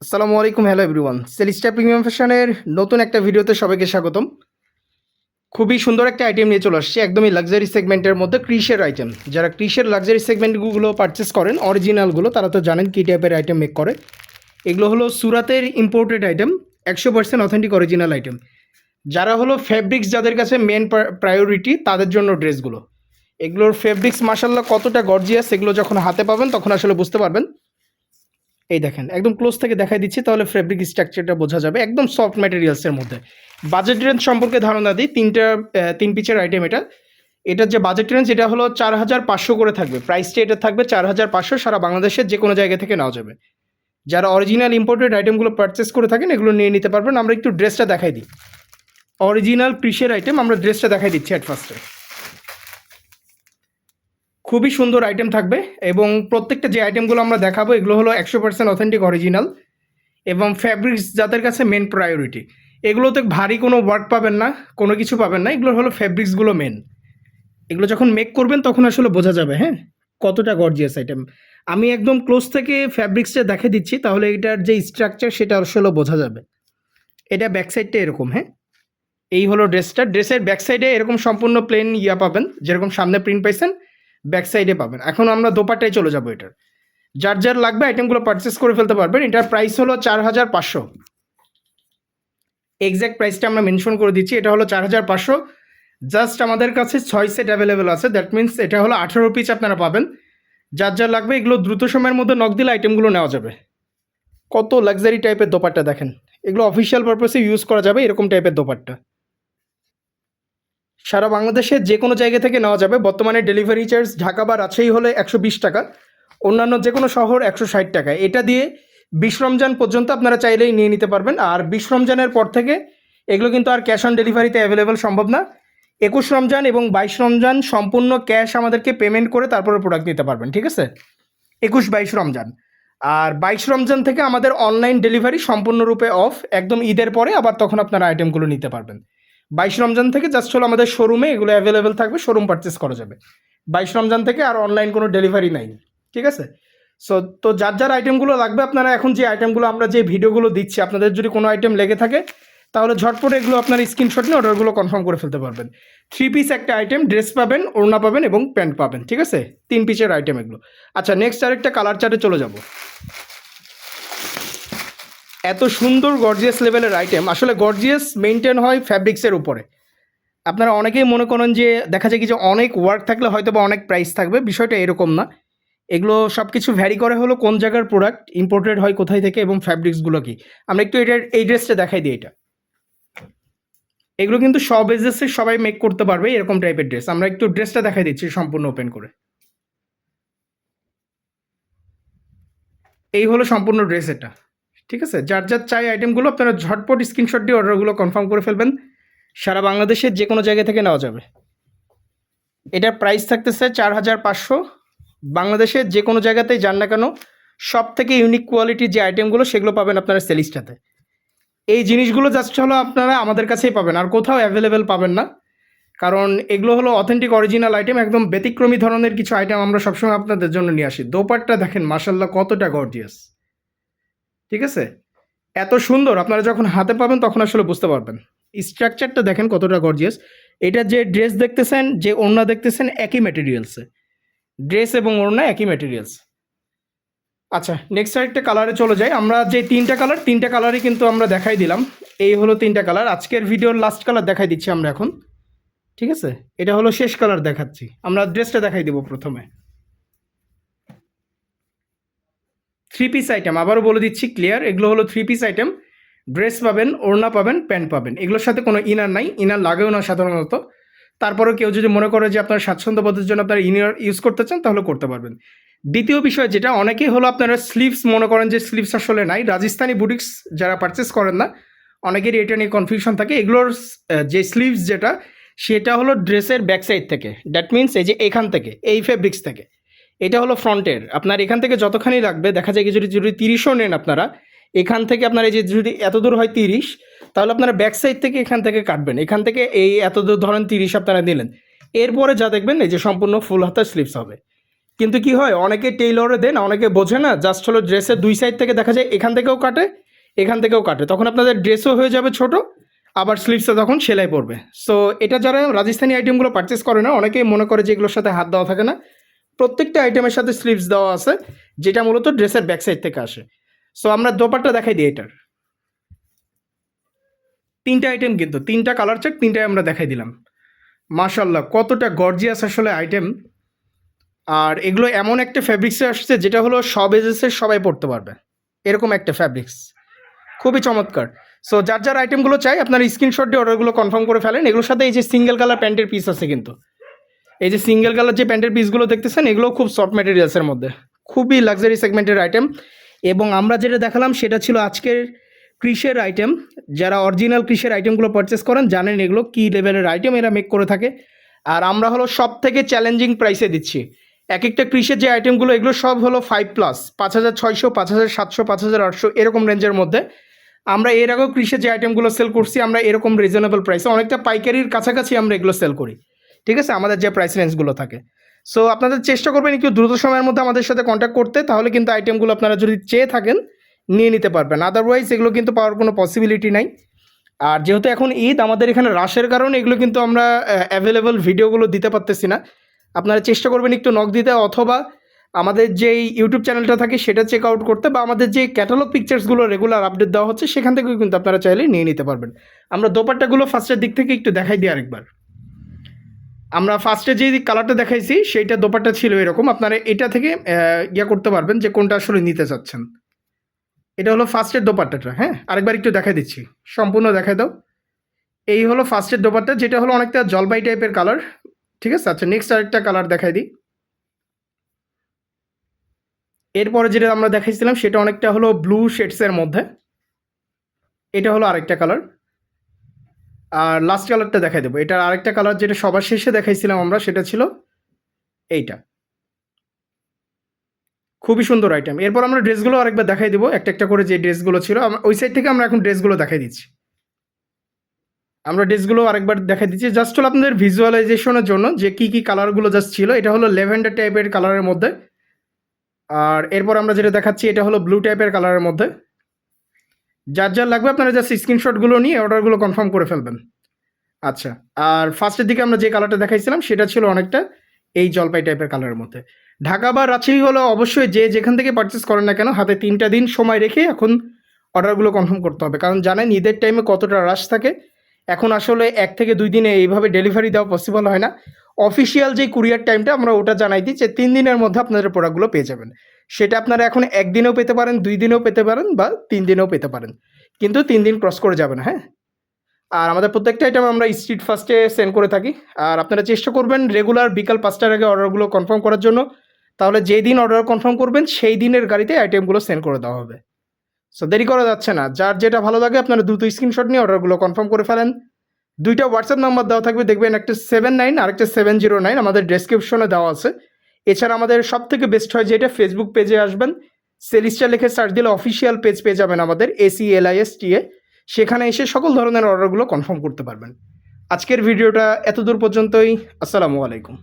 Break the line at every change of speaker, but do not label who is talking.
আসসালামু আলাইকুম, hello everyone. সেলিস্টা premium ফ্যাশনের নতুন একটা ভিডিওতে সবাইকে স্বাগতম। খুবই সুন্দর একটা আইটেম নিয়ে চলে আসছি, একদমই লাক্সারি সেগমেন্টের মধ্যে ক্রিশের আইটেম। যারা ক্রিশের লাক্সারি সেগমেন্টগুলো পারচেস করেন, অরিজিনালগুলো, তারা তো জানেন কী টাইপের আইটেম মেক করে। এগুলো হলো সুরাতের imported item, 100% authentic original item. যারা হলো ফেব্রিক্স, যাদের কাছে মেন প্রায়োরিটি, তাদের জন্য ড্রেসগুলো। এগুলোর ফেব্রিক্স মাশাল্লাহ কতটা গর্জিয়াস, এগুলো যখন হাতে পাবেন তখন আসলে বুঝতে পারবেন। এই দেখেন, একদম ক্লোজ থেকে দেখাই দিচ্ছি, তাহলে ফেব্রিক স্ট্রাকচারটা বোঝা যাবে। একদম সফট ম্যাটেরিয়ালসের মধ্যে। বাজেট রেঞ্জ সম্পর্কে ধারণা দিই, তিন পিচের আইটেম এটা। এটার যে বাজেট রেঞ্জ, এটা হলো 4500 করে থাকবে। প্রাইসটা এটা থাকবে 4500, সারা বাংলাদেশের যে কোনো জায়গা থেকে নেওয়া যাবে। যারা অরিজিনাল ইম্পোর্টেড আইটেমগুলো পারচেস করে থাকেন, এগুলো নিয়ে নিতে পারবেন। আমরা একটু ড্রেসটা দেখাই দিই। অরিজিনাল ক্রিশের আইটেম, আমরা ড্রেসটা দেখাই দিচ্ছি অ্যাট ফার্স্টে। খুবই সুন্দর আইটেম থাকবে, এবং প্রত্যেকটা যে আইটেমগুলো আমরা দেখাবো, এগুলো হলো 100% অথেন্টিক অরিজিনাল, এবং ফ্যাব্রিক্স যাদের কাছে মেন প্রায়োরিটি। এগুলোতে ভারী কোনো ওয়ার্ক পাবেন না, কোনো কিছু পাবেন না। এগুলো হলো ফ্যাব্রিক্সগুলো মেন। এগুলো যখন মেক করবেন তখন আসলে বোঝা যাবে, হ্যাঁ, কতটা গর্জিয়াস আইটেম। আমি একদম ক্লোজ থেকে ফ্যাব্রিক্সটা দেখে দিচ্ছি, তাহলে এটার যে স্ট্রাকচার সেটা আসলে বোঝা যাবে। এটা ব্যাক সাইডটা এরকম, হ্যাঁ, এই হলো ড্রেসটা। ড্রেসের ব্যাক সাইডে এরকম সম্পূর্ণ প্লেন পাবেন, যেরকম সামনে প্রিন্ট পাইছেন ব্যাক সাইডে পাবেন। এখন আমরা দোপাট্টায় চলে যাবো। এটার যার যার লাগবে আইটেমগুলো পারচেস করে ফেলতে পারবেন। এটার প্রাইস হলো 4500। এক্স্যাক্ট প্রাইসটা আমরা মেনশন করে দিচ্ছি, এটা হলো 4500। জাস্ট আমাদের কাছে 6 সেট অ্যাভেলেবেল আছে, দ্যাট মিনস এটা হলো 18 পিস আপনারা পাবেন। যার যার লাগবে এগুলো দ্রুত সময়ের মধ্যে নক দিলে আইটেমগুলো নেওয়া যাবে। কত লাক্সারি টাইপের দোপাট্টা দেখেন, এগুলো অফিসিয়াল পারপাসে ইউজ করা যাবে এরকম টাইপের দোপাট্টা। সারা বাংলাদেশে যে কোনো জায়গা থেকে নেওয়া যাবে। বর্তমানে ডেলিভারি চার্জ ঢাকা বা রাজশাহী হলে 120 টাকা, অন্যান্য যে কোনো শহর 160 টাকা। এটা দিয়ে 20 রমজান পর্যন্ত আপনারা চাইলেই নিয়ে নিতে পারবেন। আর 20 রমজানের পর থেকে এগুলো কিন্তু আর ক্যাশ অন ডেলিভারিতে অ্যাভেলেবেল সম্ভব না। 21 রমজান এবং 22 রমজান সম্পূর্ণ ক্যাশ আমাদেরকে পেমেন্ট করে তারপরে প্রোডাক্ট নিতে পারবেন, ঠিক আছে? 21-22 রমজান। আর 22 রমজান থেকে আমাদের অনলাইন ডেলিভারি সম্পূর্ণরূপে অফ, একদম ঈদের পরে আবার তখন আপনারা আইটেমগুলো নিতে পারবেন। 22 রমজান থেকে জাস্ট হলো আমাদের শোরুমে এগুলো অ্যাভেলেবেল থাকবে, শোরুম পারচেস করা যাবে। 22 রমজান থেকে আর অনলাইন কোনো ডেলিভারি নাই, ঠিক আছে? সো তো যার যার আইটেমগুলো লাগবে, আপনারা এখন যে আইটেমগুলো আমরা যে ভিডিওগুলো দিচ্ছি, আপনাদের যদি কোনো আইটেম লেগে থাকে তাহলে ঝটপট এগুলো আপনার স্ক্রিনশট নিয়ে অর্ডারগুলো কনফার্ম করে ফেলতে পারবেন। 3 পিস একটা আইটেম, ড্রেস পাবেন, ওড়না পাবেন এবং প্যান্ট পাবেন, ঠিক আছে? 3 পিসের আইটেম এগুলো। আচ্ছা, নেক্সট আরেকটা কালার চার্টে চলে যাব। এত সুন্দর গর্জিয়াস লেভেলের আইটেম, আসলে গর্জিয়াস মেনটেন হয় ফ্যাব্রিক্সের উপরে। আপনারা অনেকেই মনে করেন যে দেখা যায় কি যে অনেক ওয়ার্ক থাকলে হয়তো বা অনেক প্রাইস থাকবে, বিষয়টা এরকম না। এগুলো সব কিছু ভ্যারি করে হলো কোন জায়গার প্রোডাক্ট, ইম্পোর্টেড হয় কোথায় থেকে, এবং ফ্যাব্রিক্সগুলো কি। আমরা একটু এটার এই ড্রেসটা দেখাই দিই। এগুলো কিন্তু সব এজেসে সবাই মেক করতে পারবে এরকম টাইপের ড্রেস। আমরা একটু ড্রেসটা দেখাই দিচ্ছি সম্পূর্ণ ওপেন করে। এই হলো সম্পূর্ণ ড্রেস এটা, ঠিক আছে? যার যার চাই আইটেমগুলো আপনারা ঝটপট স্ক্রিনশট দিয়ে অর্ডারগুলো কনফার্ম করে ফেলবেন। সারা বাংলাদেশের যে কোনো জায়গা থেকে নেওয়া যাবে। এটার প্রাইস থাকতেছে 4500। বাংলাদেশের যে কোনো জায়গাতেই যান না কেন, সব থেকে ইউনিক কোয়ালিটির যে আইটেমগুলো সেগুলো পাবেন আপনারা সেলিস্টাতে। এই জিনিসগুলো জাস্ট হলো আপনারা আমাদের কাছেই পাবেন, আর কোথাও অ্যাভেলেবেল পাবেন না। কারণ এগুলো হলো অথেন্টিক অরিজিনাল আইটেম, একদম ব্যতিক্রমী ধরনের কিছু আইটেম আমরা সবসময় আপনাদের জন্য নিয়ে আসি। দোপাট্টা দেখেন মাশাল্লাহ কতটা গর্জিয়াস, ঠিক আছে? এত সুন্দর, আপনারা যখন হাতে পাবেন তখন আসলে বুঝতে পারবেন। স্ট্রাকচারটা দেখেন কতটা গর্জিয়াস। এটা যে ড্রেস দেখতেছেন, যে ওড়না দেখতেছেন, একই ম্যাটেরিয়ালসে। ড্রেস এবং ওড়না একই ম্যাটেরিয়ালস। আচ্ছা, নেক্সট আরেকটা কালারে চলে যাই। আমরা যে তিনটা কালারই কিন্তু আমরা দেখাই দিলাম। এই হলো 3টা কালার। আজকের ভিডিওর লাস্ট কালার দেখাই দিচ্ছি আমরা এখন, ঠিক আছে? এটা হলো শেষ কালার দেখাচ্ছি। আমরা ড্রেসটা দেখাই দিব প্রথমে। 3 পিস আইটেম, আবারও বলে দিচ্ছি ক্লিয়ার, এগুলো হলো 3 পিস আইটেম। ড্রেস পাবেন, ওড়না পাবেন, প্যান্ট পাবেন। এগুলোর সাথে কোনো ইনার নাই, ইনার লাগেও না সাধারণত। তারপরেও কেউ যদি মনে করে যে আপনার স্বাচ্ছন্দ্যবোধের জন্য আপনার ইনার ইউজ করতে চান, তাহলে করতে পারবেন। দ্বিতীয় বিষয় যেটা, অনেকেই হলো আপনারা স্লিভস মনে করেন যে স্লিভস আসলে নাই। রাজস্থানি বুটিক্স যারা পারচেস করেন না, অনেকেরই এটা নিয়ে কনফিউশন থাকে। এগুলোর যে স্লিভস যেটা, সেটা হলো ড্রেসের ব্যাক সাইড থেকে, দ্যাট মিনস এই যে এখান থেকে, এই ফেব্রিক্স থেকে। এটা হলো ফ্রন্টের। আপনার এখান থেকে যতখানি লাগবে, দেখা যায় কি যদি 30ও নেন আপনারা, এখান থেকে আপনার এই যে যদি এত দূর হয় 30, তাহলে আপনারা ব্যাক সাইড থেকে এখান থেকে কাটবেন। এখান থেকে এই এত দূর ধরেন 30 আপনারা নিলেন, এরপরে যা দেখবেন এই যে সম্পূর্ণ ফুল হাতা স্লিভস হবে। কিন্তু কি হয়, অনেকে টেইলরে দেন, অনেকে বোঝে না, জাস্ট হলো ড্রেসের দুই সাইড থেকে দেখা যায় এখান থেকেও কাটে, এখান থেকেও কাটে, তখন আপনাদের ড্রেসও হয়ে যাবে ছোট, আবার স্লিভসে তখন সেলাই পড়বে। সো এটা যারা রাজস্থানি আইটেমগুলো পারচেস করে না, অনেকেই মনে করে যে এগুলোর সাথে হাত দেওয়া থাকে না। প্রত্যেকটা আইটেমের সাথে স্লিভস দেওয়া আছে, যেটা মূলত ড্রেসের ব্যাক সাইড থেকে আসে। সো আমরা দোপাট্টা দেখাই দিই এটার। 3টা আইটেম, কিন্তু 3টা কালার চার্ট, 3টাই আমরা দেখাই দিলাম। মাশাল্লাহ, কতটা গর্জিয়াস আসলে আইটেম। আর এগুলো এমন একটা ফ্যাব্রিক্সে আসছে যেটা হলো সব এজেসের সবাই পড়তে পারবে, এরকম একটা ফ্যাব্রিক্স, খুবই চমৎকার। সো যার যার আইটেমগুলো চাই আপনার স্ক্রিনশট দিয়ে অর্ডারগুলো কনফার্ম করে ফেলেন। এগুলোর সাথে এই যে সিঙ্গেল কালার প্যান্টের পিস আছে, কিন্তু এই যে সিঙ্গেল কালার যে প্যান্টের পিসগুলো দেখতেছেন, এগুলো খুব সফট ম্যাটেরিয়ালসের মধ্যে, খুবই লাক্সারি সেগমেন্টের আইটেম। এবং আমরা যেটা দেখালাম সেটা ছিল আজকের ক্রিসের আইটেম। যারা অরিজিনাল ক্রিসের আইটেমগুলো পারচেস করেন জানেন এগুলো কী লেভেলের আইটেম এরা মেক করে থাকে। আর আমরা হলো সব থেকে চ্যালেঞ্জিং প্রাইসে দিচ্ছি। এক একটা ক্রিসের যে আইটেমগুলো এগুলো সব হলো 5+, 5600, 5700, 5800 এরকম রেঞ্জের মধ্যে। আমরা এর আগেও ক্রিসের যে আইটেমগুলো সেল করছি আমরা এরকম রিজনেবল প্রাইসে, অনেকটা পাইকারির কাছাকাছি আমরা এগুলো সেল করি, ঠিক আছে, আমাদের যে প্রাইস রেঞ্জগুলো থাকে। সো আপনাদের চেষ্টা করবেন একটু দ্রুত সময়ের মধ্যে আমাদের সাথে কন্ট্যাক্ট করতে, তাহলে কিন্তু আইটেমগুলো আপনারা যদি চেয়ে থাকেন নিয়ে নিতে পারবেন, আদারওয়াইজ এগুলো কিন্তু পাওয়ার কোনো পসিবিলিটি নাই। আর যেহেতু এখন ঈদ, আমাদের এখানে রাশের কারণে এগুলো কিন্তু আমরা অ্যাভেলেবল ভিডিওগুলো দিতে পারতেছি না। আপনারা চেষ্টা করবেন একটু নক দিতে, অথবা আমাদের যেই ইউটিউব চ্যানেলটা থাকে সেটা চেক আউট করতে, বা আমাদের যে ক্যাটালগ পিকচার্সগুলো রেগুলার আপডেট দেওয়া হচ্ছে সেখান থেকেও কিন্তু আপনারা চাইলে নিয়ে নিতে পারবেন। আমরা দোপাট্টাগুলো ফার্স্টের দিক থেকে একটু দেখাই দিই আরেকবার। আমরা ফার্স্টে যে কালারটা দেখাইছি সেইটা দোপাট্টা ছিল এরকম, আপনারা এটা থেকে ইয়া করতে পারবেন যে কোনটা আসলে নিতে চাচ্ছেন। এটা হলো ফার্স্টের দোপাট্টাটা, হ্যাঁ, আরেকবার একটু দেখাই দিচ্ছি, সম্পূর্ণ দেখাই দাও। এই হলো ফার্স্টের দোপাট্টা, যেটা হলো অনেকটা জলপাই টাইপের কালার, ঠিক আছে। আচ্ছা, নেক্সট আরেকটা কালার দেখাই দিই। এরপরে যেটা আমরা দেখাইছিলাম সেটা অনেকটা হলো ব্লু শেডসের মধ্যে, এটা হলো আরেকটা কালার। আর লাস্ট কালারটা দেখাই দেবো, এটার আরেকটা কালার যেটা সবার শেষে দেখাইছিলাম আমরা, সেটা ছিল এইটা, খুবই সুন্দর আইটেম। এরপর আমরা ড্রেসগুলো আরেকবার দেখাই দেবো একটা একটা করে, যে ড্রেসগুলো ছিল ওই সাইড থেকে আমরা এখন ড্রেসগুলো দেখাই দিচ্ছি। আমরা ড্রেসগুলো আরেকবার দেখাই দিচ্ছি জাস্ট হলো আপনাদের ভিজুয়ালাইজেশনের জন্য, যে কী কী কালারগুলো জাস্ট ছিল। এটা হলো ল্যাভেন্ডার টাইপের কালারের মধ্যে। আর এরপর আমরা যেটা দেখাচ্ছি এটা হলো ব্লু টাইপের কালারের মধ্যে। যার যার লাগবে আপনারা জাস্ট স্ক্রিনশটগুলো নিয়ে অর্ডারগুলো কনফার্ম করে ফেলবেন। আচ্ছা, আর ফার্স্টের দিকে আমরা যে কালারটা দেখাইছিলাম সেটা ছিল অনেকটা এই জলপাই টাইপের কালারের মধ্যে। ঢাকা বা রাজশাহী হলো অবশ্যই যে যেখান থেকে পারচেস করেন না কেন হাতে 3টা দিন সময় রেখে এখন অর্ডারগুলো কনফার্ম করতে হবে, কারণ জানেন ঈদের টাইমে কতটা রাশ থাকে। এখন আসলে 1 থেকে 2 দিনে এইভাবে ডেলিভারি দেওয়া পসিবল হয় না। অফিসিয়াল যে কুরিয়ার টাইমটা আমরা ওটা জানাই দিই যে 3 দিনের মধ্যে আপনাদের প্রোডাক্টগুলো পেয়ে যাবেন। সেটা আপনারা এখন 1 দিনেও পেতে পারেন, 2 দিনেও পেতে পারেন, বা 3 দিনেও পেতে পারেন, কিন্তু 3 দিন ক্রস করে যাবে না, হ্যাঁ। আর আমাদের প্রত্যেকটা আইটেম আমরা স্ট্রিট ফাস্টে সেন্ড করে থাকি। আর আপনারা চেষ্টা করবেন রেগুলার বিকাল 5টার আগে অর্ডারগুলো কনফার্ম করার জন্য, তাহলে যেই দিন অর্ডার কনফার্ম করবেন সেই দিনের গাড়িতে আইটেমগুলো সেন্ড করে দেওয়া হবে। সো দেরি করা যাচ্ছে না, যার যেটা ভালো লাগে আপনারা দ্রুত স্ক্রিনশট নিয়ে অর্ডারগুলো কনফার্ম করে ফেলেন। 2টা হোয়াটসঅ্যাপ নাম্বার দেওয়া থাকবে, দেখবেন একটা 79 আর একটা 709, আমাদের ডেসক্রিপশনে দেওয়া আছে। এছাড়া আমাদের সব থেকে বেস্ট হয় যেটা, ফেসবুক পেজে আসবেন, সেলিস্টা লিখে সার্চ দিলে অফিসিয়াল পেজ পেয়ে যাবেন আমাদের, ACLISTA। সেখানে এসে সকল ধরনের অর্ডারগুলো কনফার্ম করতে পারবেন। আজকের ভিডিওটা এতদূর পর্যন্তই। আসসালামু আলাইকুম।